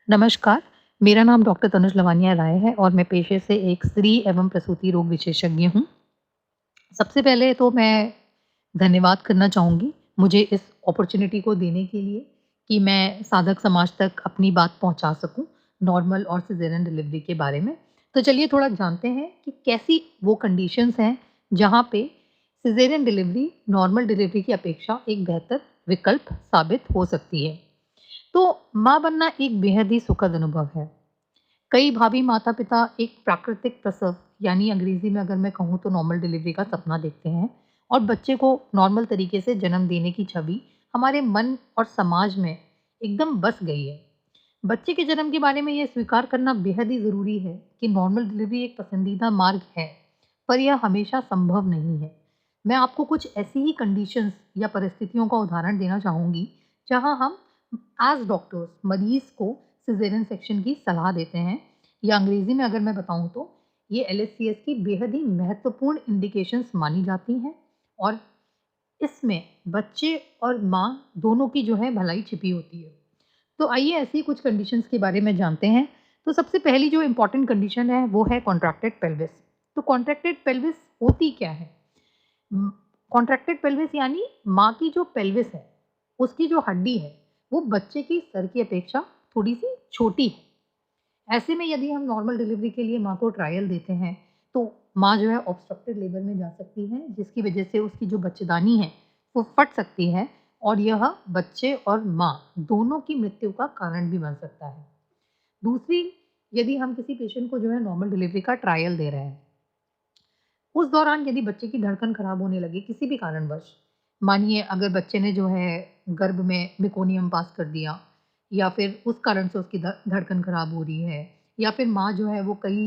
नमस्कार, मेरा नाम डॉक्टर तनुज लवानिया राय है और मैं पेशे से एक स्त्री एवं प्रसूति रोग विशेषज्ञ हूँ। सबसे पहले तो मैं धन्यवाद करना चाहूँगी, मुझे इस अपॉर्च्युनिटी को देने के लिए कि मैं साधक समाज तक अपनी बात पहुँचा सकूँ, नॉर्मल और सिज़ेरियन डिलीवरी के बारे में। तो चलिए थोड़ा जानते हैं कि कैसी वो कंडीशंस हैं, जहाँ पे सिज़ेरियन डिलीवरी नॉर्मल डिलीवरी की अपेक्षा एक बेहतर विकल्प साबित हो सकती है। तो माँ बनना एक बेहद ही सुखद अनुभव है। कई भावी माता-पिता एक प्राकृतिक प्रसव यानी अंग्रेज़ी में अगर मैं कहूँ तो नॉर्मल डिलीवरी का सपना देखते हैं और बच्चे को नॉर्मल तरीके से जन्म देने की छवि हमारे मन और समाज में एकदम बस गई है। बच्चे के जन्म के बारे में ये स्वीकार करना बेहद ही ज़रूरी है कि नॉर्मल डिलीवरी एक पसंदीदा मार्ग है, पर यह हमेशा संभव नहीं है। मैं आपको कुछ ऐसी ही कंडीशंस या परिस्थितियों का उदाहरण देना चाहूँगी, जहाँ हम एज़ डॉक्टर्स मरीज़ को सिज़ेरियन सेक्शन की सलाह देते हैं या अंग्रेज़ी में अगर मैं बताऊँ तो ये एलएचसीएस की बेहद ही महत्वपूर्ण इंडिकेशंस मानी जाती हैं और इसमें बच्चे और माँ दोनों की जो है भलाई छिपी होती है। तो आइए ऐसी कुछ कंडीशंस के बारे में जानते हैं। तो सबसे पहली जो इम्पोर्टेंट कंडीशन है वो है कॉन्ट्रैक्टेड पेल्विस। तो कॉन्ट्रैक्टेड पेल्विस होती क्या है? कॉन्ट्रैक्टेड पेल्विस यानी माँ की जो पेल्विस है, उसकी जो हड्डी है, वो बच्चे की सर की अपेक्षा थोड़ी-सी छोटी है। ऐसे में यदि हम नॉर्मल डिलीवरी के लिए माँ को ट्रायल देते हैं, तो माँ जो है ऑब्स्ट्रक्टेड लेबर में जा सकती है, जिसकी वजह से उसकी जो बच्चेदानी है, वो फट सकती है और यह बच्चे और माँ दोनों की मृत्यु का कारण भी बन सकता है। दूसरी, यदि हम किसी पेशेंट को जो है नॉर्मल डिलीवरी का ट्रायल दे रहे हैं, उस दौरान यदि बच्चे की धड़कन खराब होने लगे किसी भी कारणवश, मानिए अगर बच्चे ने जो है गर्भ में मेकोनियम पास कर दिया या फिर उस कारण से उसकी धड़कन खराब हो रही है या फिर माँ जो है वो कई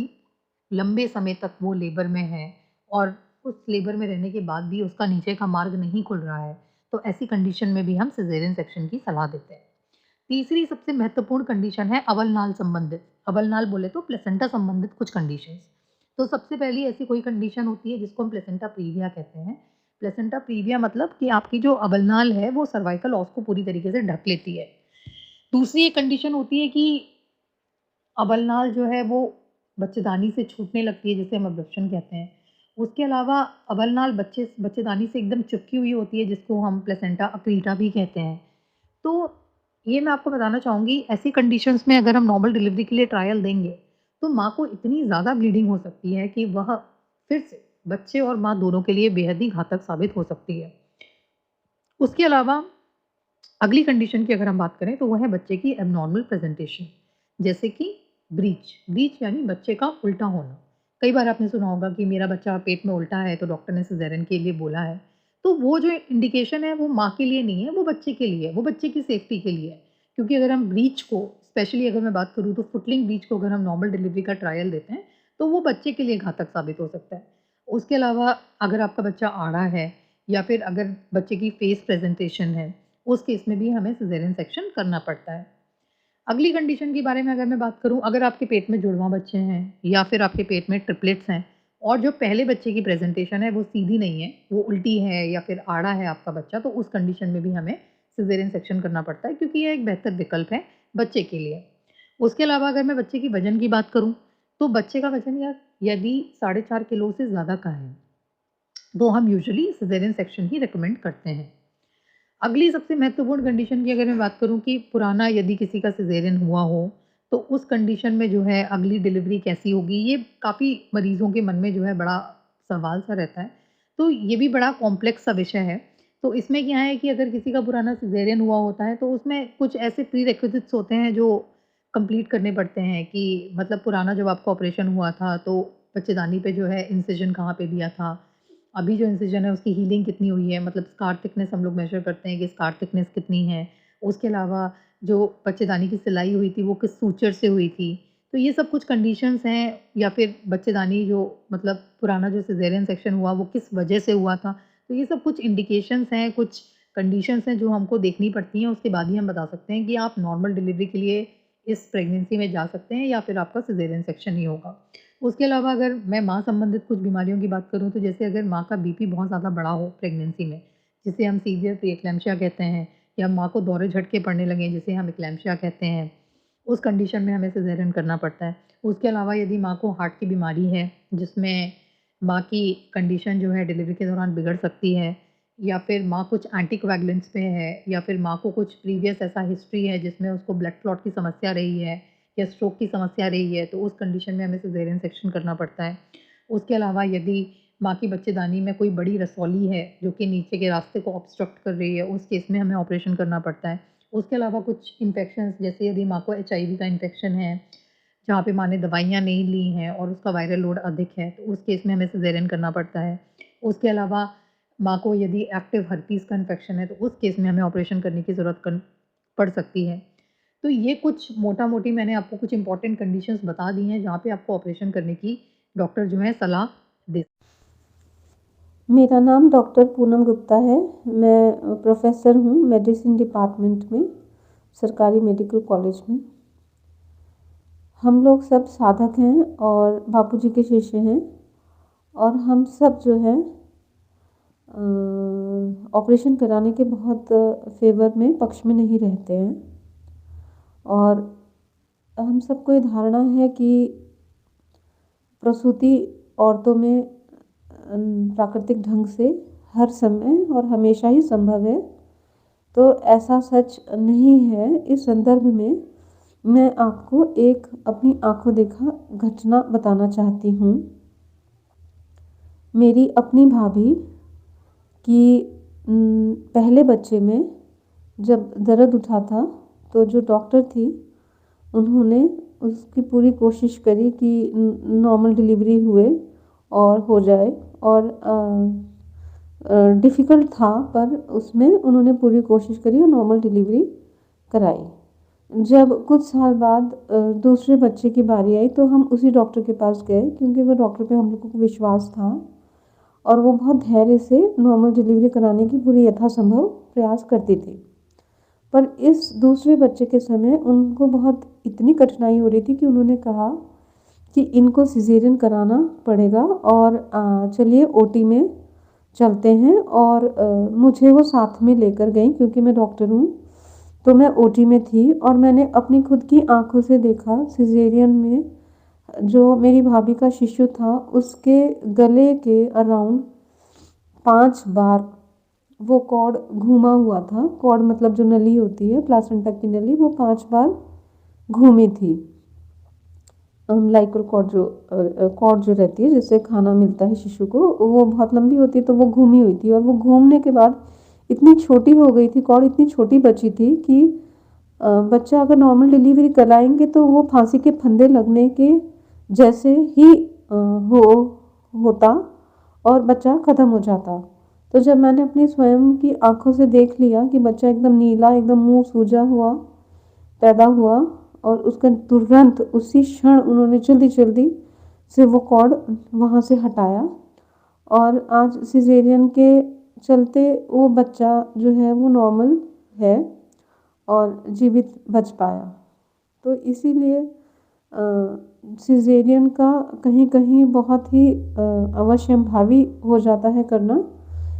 लंबे समय तक वो लेबर में है और उस लेबर में रहने के बाद भी उसका नीचे का मार्ग नहीं खुल रहा है, तो ऐसी कंडीशन में भी हम सिज़ेरियन सेक्शन की सलाह देते हैं। तीसरी सबसे महत्वपूर्ण कंडीशन है अवलनाल संबंधित। अवलनाल बोले तो प्लेसेंटा संबंधित कुछ कंडीशंस। तो सबसे पहली ऐसी कोई कंडीशन होती है जिसको हम प्लेसेंटा प्रीविया कहते हैं। प्लेसेंटा प्रीविया मतलब कि आपकी जो अवलनाल है वो सर्वाइकल ऑस को पूरी तरीके से ढक लेती है। दूसरी एक कंडीशन होती है कि अवलनाल जो है वो बच्चेदानी से छूटने लगती है जिसे हम एब्रप्शन कहते हैं। उसके अलावा अवलनाल बच्चेदानी से एकदम चिपकी हुई होती है जिसको हम प्लेसेंटा अक्रीटा भी कहते हैं। तो ये मैं आपको बताना चाहूँगी ऐसी कंडीशंस में अगर हम नॉर्मल डिलीवरी के लिए ट्रायल देंगे, तो माँ को इतनी ज़्यादा ब्लीडिंग हो सकती है कि वह फिर से बच्चे और माँ दोनों के लिए बेहद ही घातक साबित हो सकती है। उसके अलावा अगली कंडीशन की अगर हम बात करें तो वो है बच्चे की एब्नॉर्मल प्रेज़ेंटेशन, जैसे कि ब्रीच। ब्रीच यानी बच्चे का उल्टा होना। कई बार आपने सुना होगा कि मेरा बच्चा पेट में उल्टा है तो डॉक्टर ने सिज़ेरियन के लिए बोला है। तो वो जो इंडिकेशन है वो माँ के लिए नहीं है, वो बच्चे के लिए है, वो बच्चे की सेफ्टी के लिए है। क्योंकि अगर हम ब्रीच को स्पेशली अगर मैं बात करूँ तो फुटलिंग ब्रीच को अगर हम नॉर्मल डिलीवरी का ट्रायल देते हैं, तो वो बच्चे के लिए घातक साबित हो सकता है। उसके अलावा अगर आपका बच्चा आड़ा है या फिर अगर बच्चे की फेस प्रेज़ेंटेशन है, उस केस में भी हमें सिज़ेरियन सेक्शन करना पड़ता है। अगली कंडीशन के बारे में अगर मैं बात करूँ, अगर आपके पेट में जुड़वा बच्चे हैं या फिर आपके पेट में ट्रिपलेट्स हैं और जो पहले बच्चे की प्रेज़ेंटेशन है वो सीधी नहीं है, वो उल्टी है या फिर आड़ा है आपका बच्चा, तो उस कंडीशन में भी हमें सिज़ेरियन सेक्शन करना पड़ता है क्योंकि ये एक बेहतर विकल्प है बच्चे के लिए। उसके अलावा अगर मैं बच्चे की वज़न की बात करूँ, तो बच्चे का वज़न यदि 4.5 किलो से ज़्यादा का है, तो हम यूजुअली सिज़ेरियन सेक्शन ही रिकमेंड करते हैं। अगली सबसे महत्वपूर्ण कंडीशन की अगर मैं बात करूँ कि पुराना यदि किसी का सिज़ेरियन हुआ हो, तो उस कंडीशन में जो है अगली डिलीवरी कैसी होगी? ये काफ़ी मरीज़ों के मन में जो है बड़ा सवाल-सा रहता है। तो ये भी बड़ा कॉम्प्लेक्स सा विषय है। तो इसमें क्या है कि अगर किसी का पुराना सिज़ेरियन हुआ होता है, तो उसमें कुछ ऐसे प्रीरेक्विज़िट्स होते हैं जो कंप्लीट करने पड़ते हैं कि मतलब पुराना जब आपका ऑपरेशन हुआ था, तो बच्चेदानी पे जो है इंसिजन कहाँ पे दिया था? अभी जो इंसिजन है उसकी हीलिंग कितनी हुई है, मतलब स्कार थिकनेस हम लोग मेज़र करते हैं कि स्कार थिकनेस कितनी है। उसके अलावा जो बच्चेदानी की सिलाई हुई थी वो किस सूचर से हुई थी। तो ये सब कुछ कंडीशंस हैं या फिर बच्चेदानी जो मतलब पुराना जो सिज़ेरियन सेक्शन हुआ वो किस वजह से हुआ था। तो ये सब कुछ इंडिकेशंस हैं, कुछ कंडीशंस हैं जो हमको देखनी पड़ती हैं, उसके बाद ही हम बता सकते हैं कि आप नॉर्मल डिलीवरी के लिए इस प्रेगनेंसी में जा सकते हैं या फिर आपका सिज़ेरियन सेक्शन ही होगा। उसके अलावा अगर मैं माँ संबंधित कुछ बीमारियों की बात करूँ तो जैसे अगर माँ का बीपी बहुत ज़्यादा बढ़ा हो प्रेगनेंसी में, जिसे हम सीवियर प्री एक्लैम्सिया कहते हैं या माँ को दौरे झटके पड़ने लगें जिसे हम एक्लैम्सिया कहते हैं। उस कंडीशन में हमें सिज़ेरियन करना पड़ता है। उसके अलावा यदि माँ को हार्ट की बीमारी है, जिसमें माँ की कंडीशन जो है डिलीवरी के दौरान बिगड़ सकती है, या फिर माँ कुछ एंटीकोएगुलेंट्स पे है, या फिर माँ को कुछ प्रीवियस ऐसा हिस्ट्री है जिसमें उसको ब्लड क्लॉट की समस्या रही है या स्ट्रोक की समस्या रही है, तो उस कंडीशन में हमें सिज़ेरियन सेक्शन करना पड़ता है। उसके अलावा यदि माँ की बच्चेदानी में कोई बड़ी रसौली है, जो कि नीचे के रास्ते को ऑब्स्ट्रक्ट कर रही है, उस केस में हमें ऑपरेशन करना पड़ता है। उसके अलावा कुछ इन्फेक्शंस, जैसे यदि माँ को एचआईवी का इन्फेक्शन है, जहाँ पे माँ ने दवाइयाँ नहीं ली हैं और उसका वायरल लोड अधिक है, तो उस केस में हमें सिज़ेरियन करना पड़ता है। उसके अलावा माँ को यदि एक्टिव हर्पीस का इन्फेक्शन है, तो उस केस में हमें ऑपरेशन करने की ज़रूरत पड़ सकती है। तो ये कुछ मोटा-मोटी मैंने आपको कुछ इम्पोर्टेंट कंडीशंस बता दी हैं, जहाँ पे आपको ऑपरेशन करने की डॉक्टर जो है सलाह दे। मेरा नाम डॉक्टर पूनम गुप्ता है। मैं प्रोफ़ेसर हूँ मेडिसिन डिपार्टमेंट में, सरकारी मेडिकल कॉलेज में। हम लोग सब साधक हैं और बापूजी के शिष्य हैं, और हम सब जो है ऑपरेशन कराने के बहुत फ़ेवर में, पक्ष में नहीं रहते हैं। और हम सबको ये धारणा है कि प्रसूति औरतों में प्राकृतिक ढंग से हर समय और हमेशा ही संभव है। तो ऐसा सच नहीं है। इस संदर्भ में मैं आपको एक अपनी आंखों देखा घटना बताना चाहती हूँ। मेरी अपनी भाभी की पहले बच्चे में जब दर्द उठा था, तो जो डॉक्टर थी उन्होंने उसकी पूरी कोशिश करी कि नॉर्मल डिलीवरी हुए और हो जाए, और डिफ़िकल्ट था, पर उसमें उन्होंने पूरी कोशिश करी और नॉर्मल डिलीवरी कराई। जब कुछ साल बाद दूसरे बच्चे की बारी आई, तो हम उसी डॉक्टर के पास गए, क्योंकि वो डॉक्टर पे हम लोगों को विश्वास था और वो बहुत धैर्य से नॉर्मल डिलीवरी कराने की पूरी यथासंभव प्रयास करती थी। पर इस दूसरे बच्चे के समय उनको बहुत इतनी कठिनाई हो रही थी कि उन्होंने कहा कि इनको सिज़ेरियन कराना पड़ेगा, और चलिए ओटी में चलते हैं। और मुझे वो साथ में लेकर गई, क्योंकि मैं डॉक्टर हूँ। तो मैं ओटी में थी और मैंने अपनी खुद की आंखों से देखा सिज़ेरियन में जो मेरी भाभी का शिशु था, उसके गले के अराउंड 5 बार वो कॉर्ड घूमा हुआ था। कॉर्ड मतलब जो नली होती है, प्लासेंटा की नली, वो 5 बार घूमी थी। अम्बिलिकल कॉर्ड जो रहती है, जिससे खाना मिलता है शिशु को, वो बहुत लंबी होती है, तो वो घूमी हुई थी। और वो घूमने के बाद इतनी छोटी हो गई थी, कॉर्ड इतनी छोटी बची थी कि बच्चा अगर नॉर्मल डिलीवरी कराएंगे तो वो फांसी के फंदे लगने के जैसे ही होता और बच्चा ख़त्म हो जाता। तो जब मैंने अपनी स्वयं की आंखों से देख लिया कि बच्चा एकदम नीला, एकदम मुंह सूजा हुआ पैदा हुआ, और उसका तुरंत उसी क्षण उन्होंने जल्दी जल्दी से वो कॉर्ड वहाँ से हटाया, और आज सिज़ेरियन के चलते वो बच्चा जो है वो नॉर्मल है और जीवित बच पाया। तो इसीलिए सिज़ेरियन का कहीं कहीं बहुत ही अवश्यंभावी हो जाता है करना,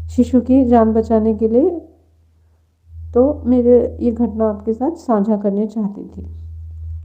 शिशु की जान बचाने के लिए। तो मेरे ये घटना आपके साथ साझा करने चाहती थी।